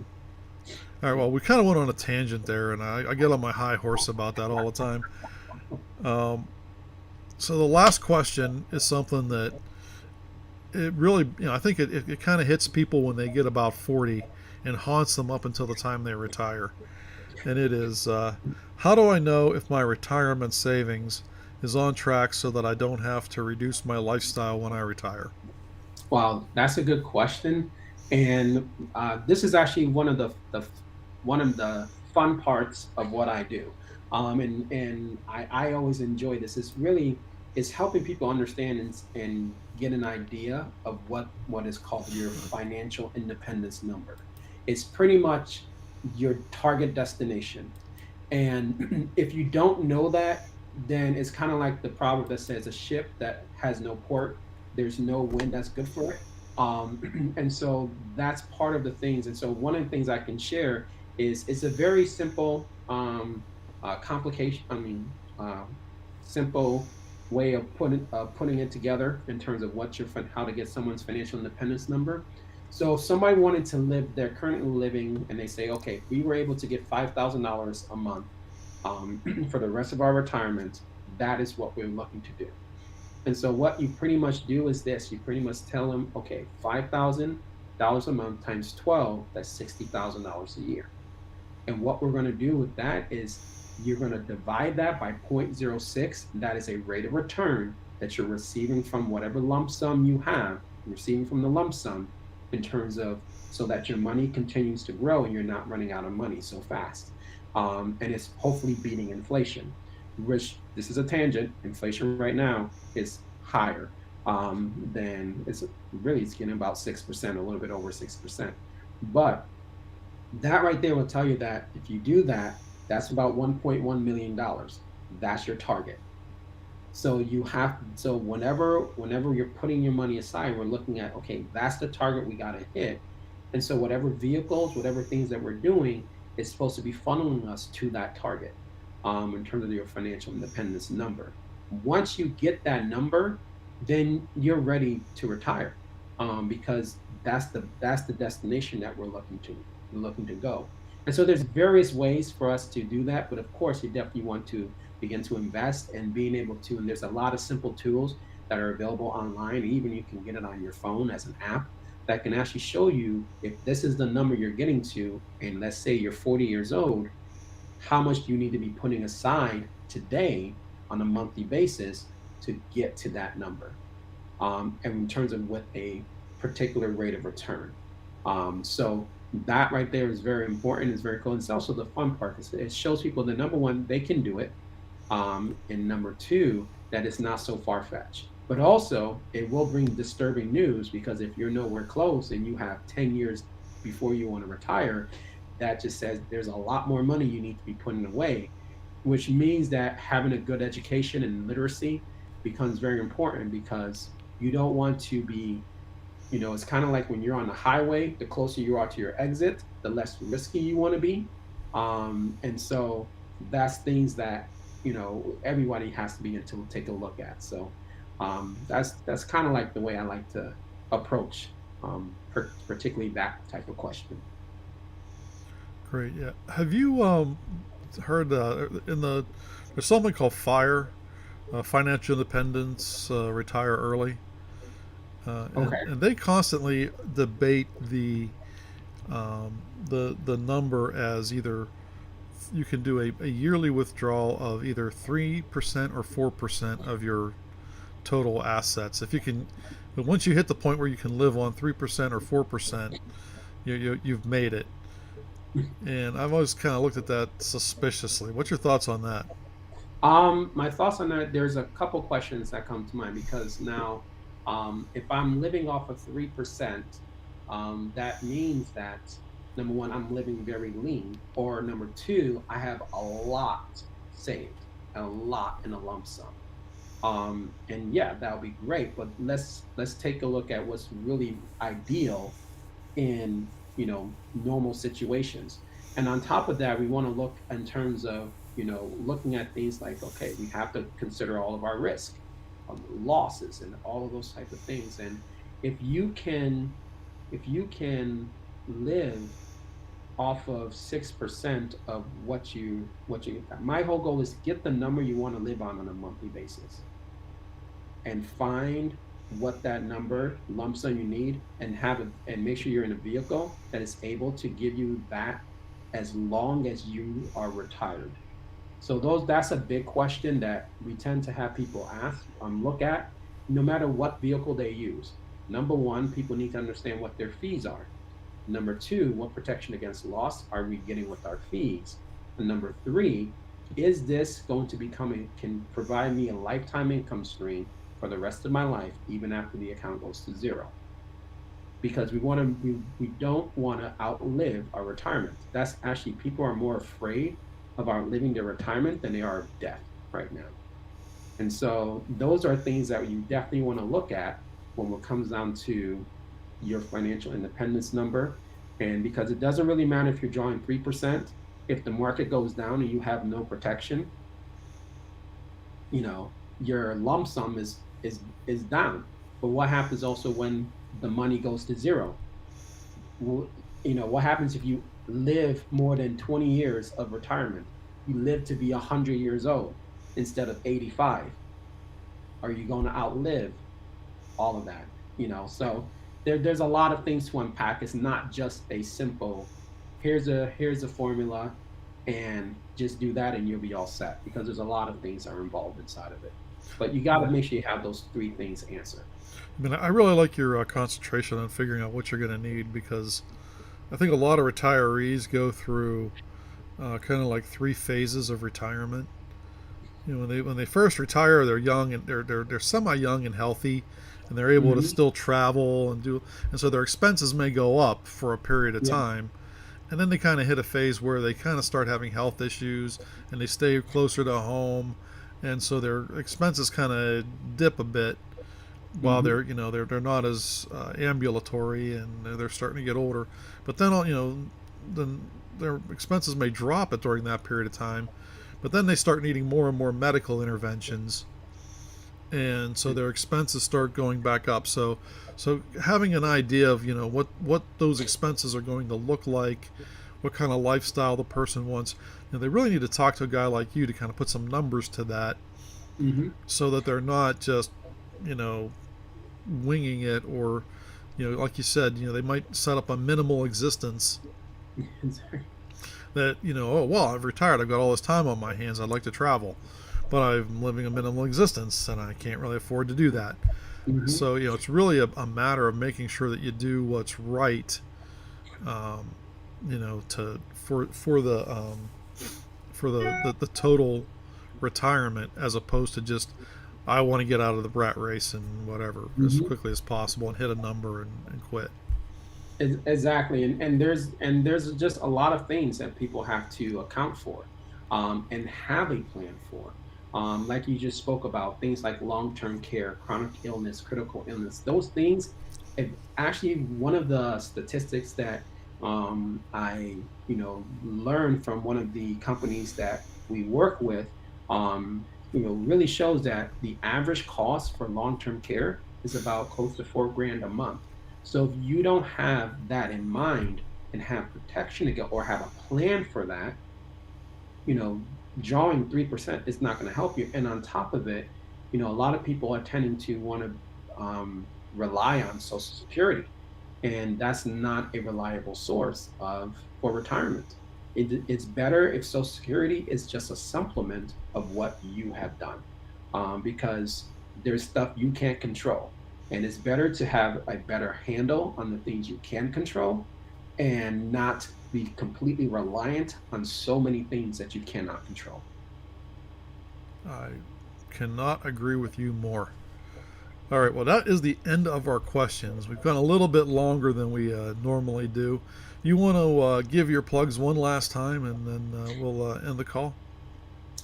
All right. Well, we kind of went on a tangent there, and I get on my high horse about that all the time. Um, so the last question is something that it really, I think it kind of hits people when they get about 40 and haunts them up until the time they retire. And it is, how do I know if my retirement savings is on track so that I don't have to reduce my lifestyle when I retire? Wow, that's a good question. And this is actually one of the fun parts of what I do. And I always enjoy this. is helping people understand and get an idea of what is called your financial independence number. It's pretty much your target destination. And if you don't know that, then it's kind of like the proverb that says a ship that has no port, there's no wind that's good for it. And so that's part of the things. And so one of the things I can share is it's a very simple complication. Simple way of putting it together in terms of how to get someone's financial independence number. So if somebody wanted to live, they're currently living, and they say, okay, if we were able to get $5,000 a month for the rest of our retirement, that is what we're looking to do. And so what you pretty much do is this: you pretty much tell them, okay, $5,000 a month times 12, that's $60,000 a year. And what we're going to do with that is you're going to divide that by 0.06. That is a rate of return that you're receiving from whatever lump sum you have, receiving from the lump sum, in terms of, so that your money continues to grow and you're not running out of money so fast. And it's hopefully beating inflation, which, this is a tangent, inflation right now is higher than it's getting about 6%, a little bit over 6%. But that right there will tell you that if you do that, that's about $1.1 million. That's your target. So whenever you're putting your money aside, we're looking at, okay, that's the target we got to hit. And so whatever vehicles, whatever things that we're doing is supposed to be funneling us to that target in terms of your financial independence number. Once you get that number, then you're ready to retire, because that's the destination that we're looking to go. And so there's various ways for us to do that, but of course you definitely want to begin to invest and being able to. And there's a lot of simple tools that are available online. Even you can get it on your phone as an app that can actually show you, if this is the number you're getting to, and let's say you're 40 years old, how much do you need to be putting aside today on a monthly basis to get to that number, and in terms of with a particular rate of return. So that right there is very important. It's very cool. And it's also the fun part, 'cause it shows people that, number one, they can do it, and number two, that it's not so far fetched. But also, it will bring disturbing news, because if you're nowhere close and you have 10 years before you want to retire, that just says there's a lot more money you need to be putting away, which means that having a good education and literacy becomes very important, because you don't want to be, it's kind of like when you're on the highway, the closer you are to your exit, the less risky you want to be. And so that's things that, everybody has to begin to take a look at. So that's kind of like the way I like to approach, particularly that type of question. Great. Yeah. Have you heard there's something called FIRE, Financial Independence, Retire Early, Okay. and they constantly debate the number as either you can do a yearly withdrawal of either 3% or 4% of your total assets. If you can, but once you hit the point where you can live on 3% or 4%, you've made it. And I've always kind of looked at that suspiciously. What's your thoughts on that? My thoughts on that, there's a couple questions that come to mind, because now, if I'm living off of 3%, that means that, number one, I'm living very lean, or number two, I have a lot saved, a lot in a lump sum. And yeah, that would be great, but let's take a look at what's really ideal in, normal situations. And on top of that, we want to look in terms of, looking at things like, okay, we have to consider all of our risk, losses, and all of those type of things. And if you can live off of 6% of what you my whole goal is to get the number you want to live on a monthly basis, and find what that number lump sum you need, and and make sure you're in a vehicle that is able to give you that as long as you are retired. So that's a big question that we tend to have people look at, no matter what vehicle they use. Number one, people need to understand what their fees are. Number two, what protection against loss are we getting with our fees? And number three, is this going to become can provide me a lifetime income stream for the rest of my life, even after the account goes to zero? Because we don't want to outlive our retirement. That's actually, people are more afraid of outliving their retirement than they are of death right now. And so those are things that you definitely want to look at when it comes down to your financial independence number. And because it doesn't really matter if you're drawing 3%, if the market goes down and you have no protection, your lump sum is down. But what happens also when the money goes to zero? Well, what happens if you live more than 20 years of retirement? You live to be 100 years old instead of 85. Are you going to outlive all of that? So there's a lot of things to unpack. It's not just a simple, here's a formula and just do that and you'll be all set, because there's a lot of things that are involved inside of it. But you got to make sure you have those three things answered. I mean, I really like your concentration on figuring out what you're going to need, because I think a lot of retirees go through kind of like three phases of retirement. When they first retire, they're young and they're semi young and healthy, and they're able to Hmm. still travel and so their expenses may go up for a period of Yeah. time, and then they kind of hit a phase where they kind of start having health issues, and they stay closer to home, and so their expenses kind of dip a bit while Hmm. they're not as ambulatory, and they're starting to get older. But then then their expenses may drop it during that period of time, but then they start needing more and more medical interventions, and so their expenses start going back up. So having an idea of what those expenses are going to look like, what kind of lifestyle the person wants, they really need to talk to a guy like you to kind of put some numbers to that, Hmm. so that they're not just you know winging it, or like you said, they might set up a minimal existence that, oh well, I've retired, I've got all this time on my hands, I'd like to travel, but I'm living a minimal existence and I can't really afford to do that. Hmm. So it's really a matter of making sure that you do what's right, um, to for the total retirement, as opposed to just, I want to get out of the rat race and whatever as Hmm. quickly as possible and hit a number and quit. Exactly, and there's just a lot of things that people have to account for, and have a plan for. Like you just spoke about, things like long-term care, chronic illness, critical illness. Those things, actually, one of the statistics that I learned from one of the companies that we work with, really shows that the average cost for long-term care is about close to 4 grand a month. So if you don't have that in mind and have protection to go, or have a plan for that, you know, drawing 3% is not going to help you. And on top of it, a lot of people are tending to want to rely on Social Security, and that's not a reliable source of for retirement. It's better if Social Security is just a supplement of what you have done, because there's stuff you can't control, and it's better to have a better handle on the things you can control, and not be completely reliant on so many things that you cannot control. I cannot agree with you more. All right, well, that is the end of our questions. We've gone a little bit longer than we normally do. You want to give your plugs one last time, and then we'll end the call?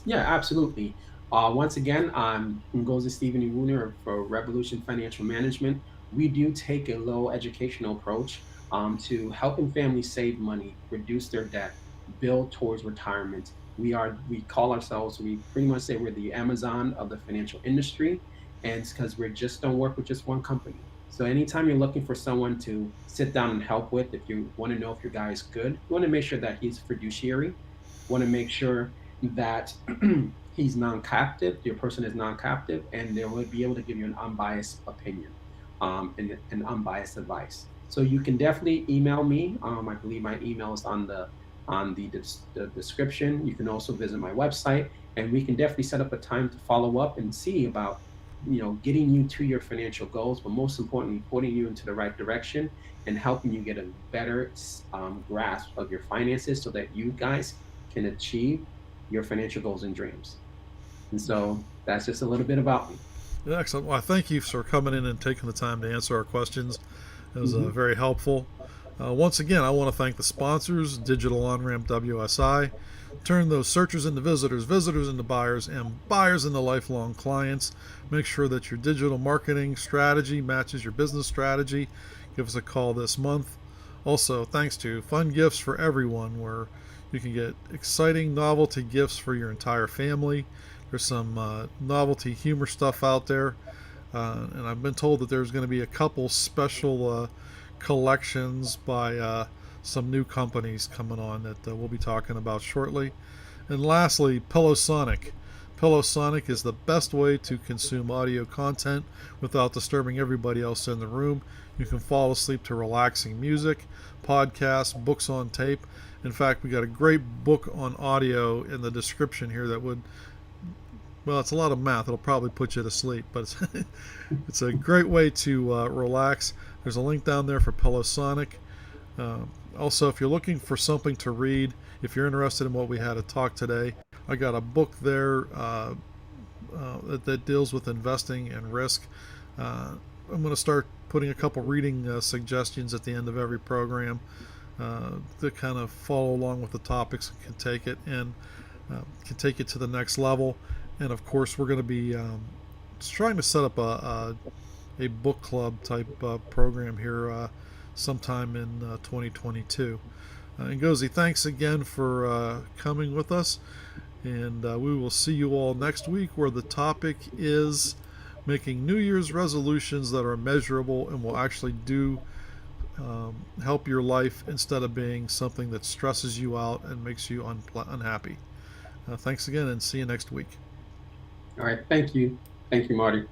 Yeah, absolutely. Once again, I'm Ngozi Stephen Iwuner for Revolution Financial Management. We do take a low educational approach to helping families save money, reduce their debt, build towards retirement. We pretty much say we're the Amazon of the financial industry, and it's because we just don't work with just one company. So anytime you're looking for someone to sit down and help with, if you want to know if your guy is good, you want to make sure that he's fiduciary. Want to make sure that he's non-captive, your person is non-captive, and they will be able to give you an unbiased opinion, and unbiased advice. So you can definitely email me. I believe my email is on the description. You can also visit my website, and we can definitely set up a time to follow up and see about getting you to your financial goals, but most importantly, putting you into the right direction and helping you get a better grasp of your finances, so that you guys can achieve your financial goals and dreams. And so that's just a little bit about me. Yeah, excellent. Well, thank you for coming in and taking the time to answer our questions. It was Hmm. very helpful. Once again, I want to thank the sponsors, Digital On Ramp WSI. Turn those searchers into visitors, visitors into buyers, and buyers into lifelong clients. Make sure that your digital marketing strategy matches your business strategy. Give us a call this month. Also, thanks to Fun Gifts for Everyone, where you can get exciting novelty gifts for your entire family. There's some novelty humor stuff out there. And I've been told that there's going to be a couple special collections by some new companies coming on that we'll be talking about shortly. And lastly, PillowSonic. PillowSonic is the best way to consume audio content without disturbing everybody else in the room. You can fall asleep to relaxing music, podcasts, books on tape. In fact, we got a great book on audio in the description here that would, well, it's a lot of math. It'll probably put you to sleep, but it's a great way to relax. There's a link down there for PillowSonic. Uh, Also, if you're looking for something to read, if you're interested in what we had to talk today, I got a book there that deals with investing and risk. I'm going to start putting a couple reading suggestions at the end of every program to kind of follow along with the topics and can take it to the next level. And of course, we're going to be trying to set up a book club type program here sometime in 2022. Ngozi, thanks again for coming with us, and we will see you all next week, where the topic is making New Year's resolutions that are measurable and will actually do help your life instead of being something that stresses you out and makes you unhappy. Thanks again, and see you next week. All right. Thank you. Thank you, Marty.